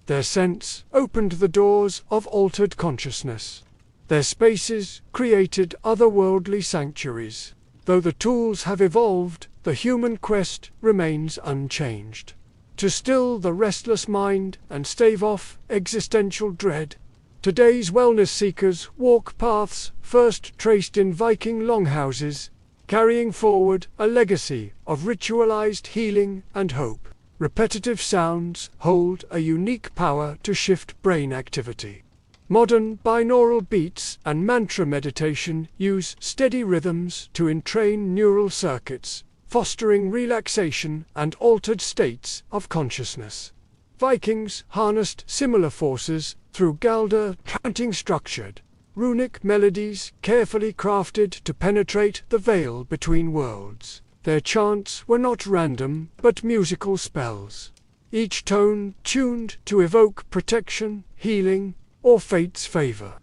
Their scents opened the doors of altered consciousness. Their spaces created otherworldly sanctuaries. Though the tools have evolved, the human quest remains unchanged. To still the restless mind and stave off existential dread, today's wellness seekers walk paths first traced in Viking longhouses, carrying forward a legacy of ritualized healing and hope. Repetitive sounds hold a unique power to shift brain activity. Modern binaural beats and mantra meditation use steady rhythms to entrain neural circuits, fostering relaxation and altered states of consciousness. Vikings harnessed similar forces through Galdra chanting, structured, runic melodies carefully crafted to penetrate the veil between worlds. Their chants were not random, but musical spells, each tone tuned to evoke protection, healing, or fate's favor.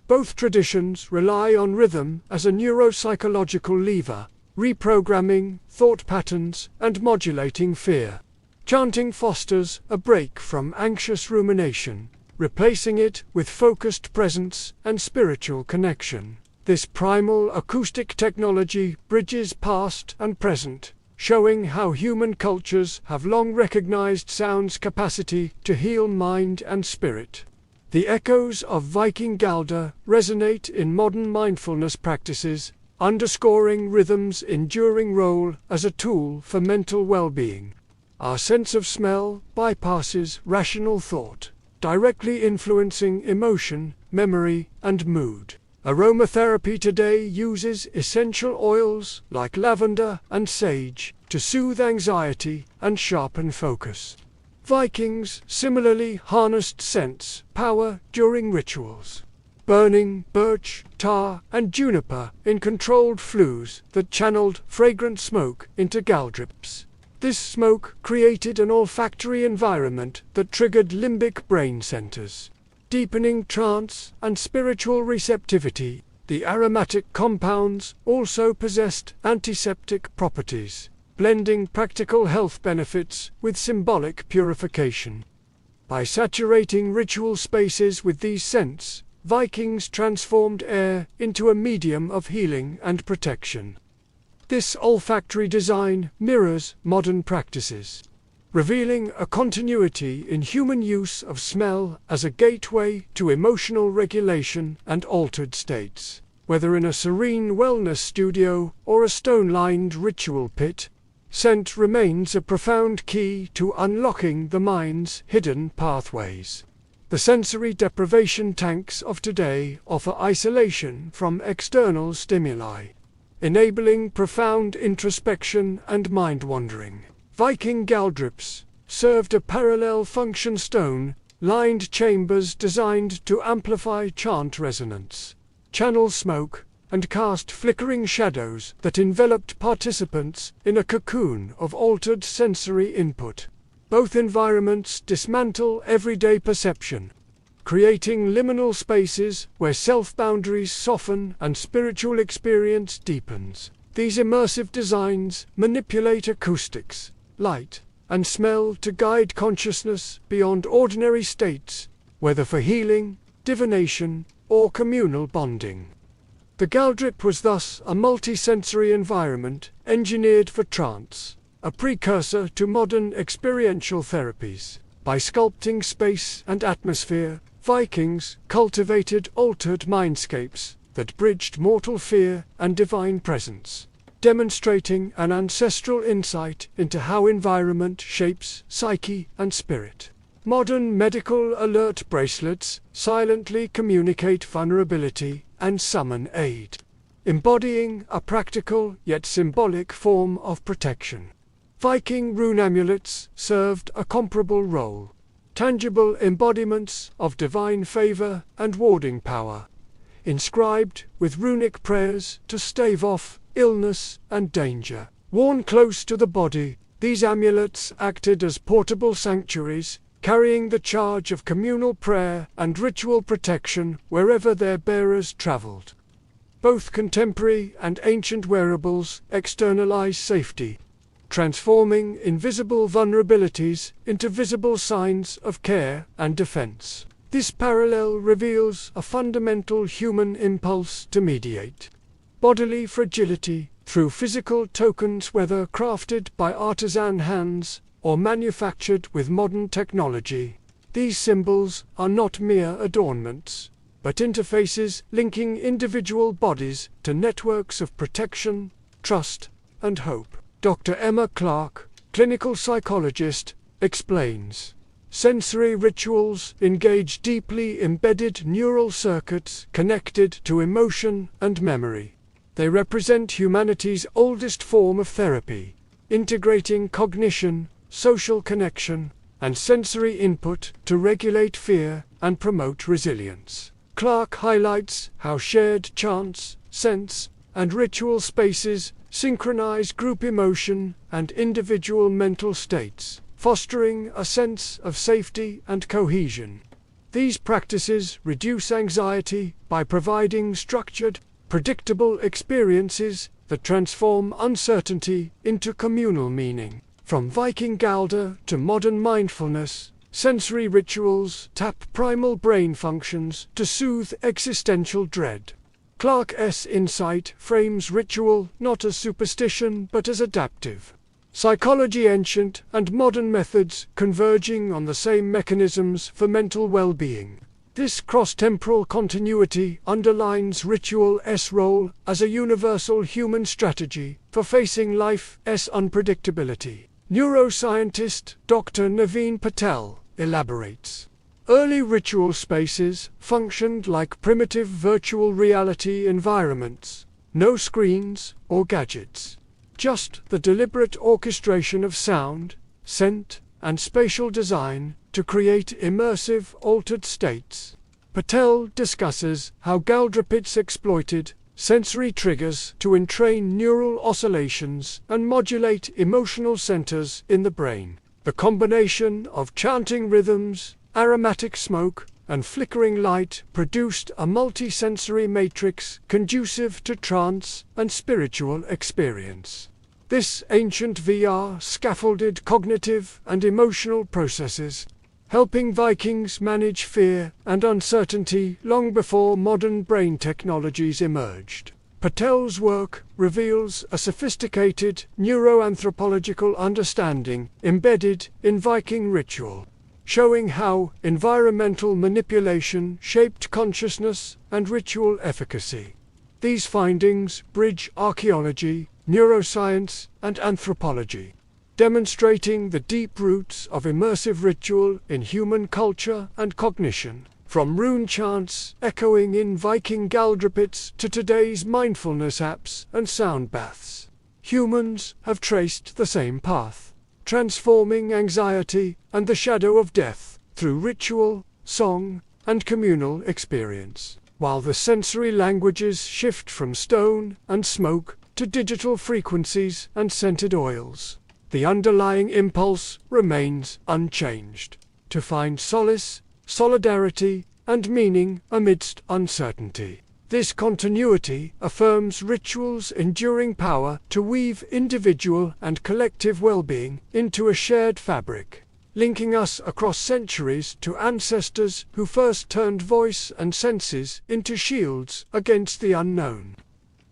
Both traditions rely on rhythm as a neuropsychological lever, reprogramming thought patterns and modulating fear. Chanting fosters a break from anxious rumination, replacing it with focused presence and spiritual connection. This primal acoustic technology bridges past and present, showing how human cultures have long recognized sound's capacity to heal mind and spirit. The echoes of Viking Galdra resonate in modern mindfulness practices, underscoring rhythm's enduring role as a tool for mental well-being. Our sense of smell bypasses rational thought, directly influencing emotion, memory, and mood. Aromatherapy today uses essential oils like lavender and sage to soothe anxiety and sharpen focus. Vikings similarly harnessed scents power during rituals, burning birch, tar, and juniper in controlled flues that channeled fragrant smoke into Galdrips. This smoke created an olfactory environment that triggered limbic brain centers, deepening trance and spiritual receptivity. The aromatic compounds also possessed antiseptic properties, blending practical health benefits with symbolic purification. By saturating ritual spaces with these scents, Vikings transformed air into a medium of healing and protection. This olfactory design mirrors modern practices, revealing a continuity in human use of smell as a gateway to emotional regulation and altered states. Whether in a serene wellness studio or a stone-lined ritual pit, scent remains a profound key to unlocking the mind's hidden pathways. The sensory deprivation tanks of today offer isolation from external stimuli, enabling profound introspection and mind-wandering. Viking Galdrips served a parallel function. Stone lined chambers designed to amplify chant resonance, channel smoke, and cast flickering shadows that enveloped participants in a cocoon of altered sensory input. Both environments dismantle everyday perception, creating liminal spaces where self-boundaries soften and spiritual experience deepens. These immersive designs manipulate acoustics, light, and smell to guide consciousness beyond ordinary states, whether for healing, divination, or communal bonding. The Galdrip was thus a multi-sensory environment engineered for trance, a precursor to modern experiential therapies. By sculpting space and atmosphere, Vikings cultivated altered mindscapes that bridged mortal fear and divine presence, demonstrating an ancestral insight into how environment shapes psyche and spirit. Modern medical alert bracelets silently communicate vulnerability and summon aid, embodying a practical yet symbolic form of protection. Viking rune amulets served a comparable role, tangible embodiments of divine favor and warding power, inscribed with runic prayers to stave off illness and danger. Worn close to the body, these amulets acted as portable sanctuaries, carrying the charge of communal prayer and ritual protection wherever their bearers traveled. Both contemporary and ancient wearables externalize safety, transforming invisible vulnerabilities into visible signs of care and defense. This parallel reveals a fundamental human impulse to mediate bodily fragility through physical tokens, whether crafted by artisan hands or manufactured with modern technology. These symbols are not mere adornments, but interfaces linking individual bodies to networks of protection, trust, and hope. Dr. Emma Clark, clinical psychologist, explains, sensory rituals engage deeply embedded neural circuits connected to emotion and memory. They represent humanity's oldest form of therapy, integrating cognition, social connection, and sensory input to regulate fear and promote resilience. Clark highlights how shared chants, scents, and ritual spaces synchronize group emotion and individual mental states, fostering a sense of safety and cohesion. These practices reduce anxiety by providing structured, predictable experiences that transform uncertainty into communal meaning. From Viking Galdr to modern mindfulness, sensory rituals tap primal brain functions to soothe existential dread. Clark's insight frames ritual not as superstition but as adaptive psychology, ancient and modern methods converging on the same mechanisms for mental well-being. This cross-temporal continuity underlines ritual's role as a universal human strategy for facing life's unpredictability. Neuroscientist Dr. Naveen Patel elaborates. Early ritual spaces functioned like primitive virtual reality environments, no screens or gadgets, just the deliberate orchestration of sound, scent, and spatial design to create immersive, altered states. Patel discusses how Galdripites exploited sensory triggers to entrain neural oscillations and modulate emotional centers in the brain. The combination of chanting rhythms, aromatic smoke, and flickering light produced a multi-sensory matrix conducive to trance and spiritual experience. This ancient VR scaffolded cognitive and emotional processes, helping Vikings manage fear and uncertainty long before modern brain technologies emerged. Patel's work reveals a sophisticated neuroanthropological understanding embedded in Viking ritual, showing how environmental manipulation shaped consciousness and ritual efficacy. These findings bridge archaeology, neuroscience, and anthropology, demonstrating the deep roots of immersive ritual in human culture and cognition. From rune chants echoing in Viking Galdripites to today's mindfulness apps and sound baths, humans have traced the same path, transforming anxiety and the shadow of death through ritual, song, and communal experience. While the sensory languages shift from stone and smoke to digital frequencies and scented oils, the underlying impulse remains unchanged: to find solace, solidarity, and meaning amidst uncertainty. This continuity affirms ritual's enduring power to weave individual and collective well-being into a shared fabric, linking us across centuries to ancestors who first turned voice and senses into shields against the unknown.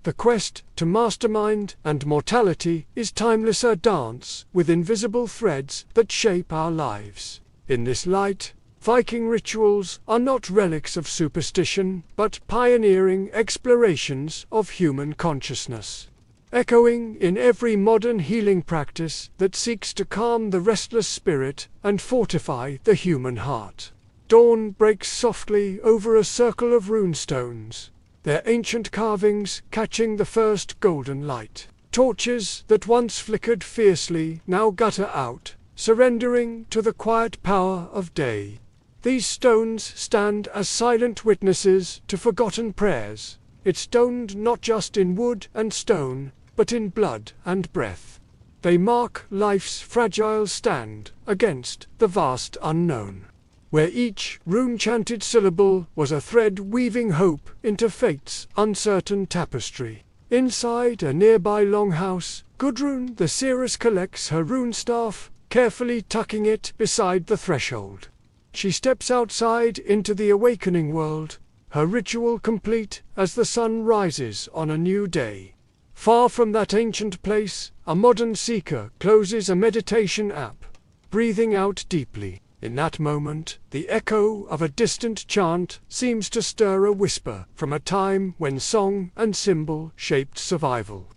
The quest to mastermind and mortality is timeless, a dance with invisible threads that shape our lives. In this light, Viking rituals are not relics of superstition, but pioneering explorations of human consciousness, echoing in every modern healing practice that seeks to calm the restless spirit and fortify the human heart. Dawn breaks softly over a circle of runestones, their ancient carvings catching the first golden light. Torches that once flickered fiercely now gutter out, surrendering to the quiet power of day. These stones stand as silent witnesses to forgotten prayers, stoned not just in wood and stone, but in blood and breath. They mark life's fragile stand against the vast unknown, where each rune-chanted syllable was a thread weaving hope into fate's uncertain tapestry. Inside a nearby longhouse, Gudrun the seeress collects her rune staff, carefully tucking it beside the threshold. She steps outside into the awakening world, her ritual complete as the sun rises on a new day. Far from that ancient place, a modern seeker closes a meditation app, breathing out deeply. In that moment, the echo of a distant chant seems to stir a whisper from a time when song and symbol shaped survival.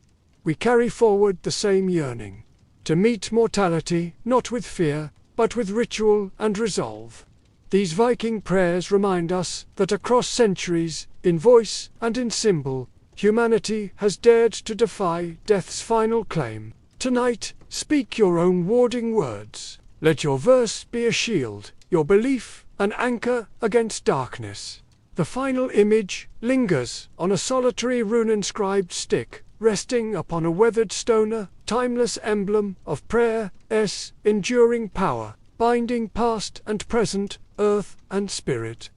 We carry forward the same yearning, to meet mortality not with fear, but with ritual and resolve. These Viking prayers remind us that across centuries, in voice and in symbol, humanity has dared to defy death's final claim. Tonight, speak your own warding words. Let your verse be a shield, your belief an anchor against darkness. The final image lingers on a solitary rune-inscribed stick, resting upon a weathered stone, a timeless emblem of prayer's enduring power, binding past and present, earth and spirit.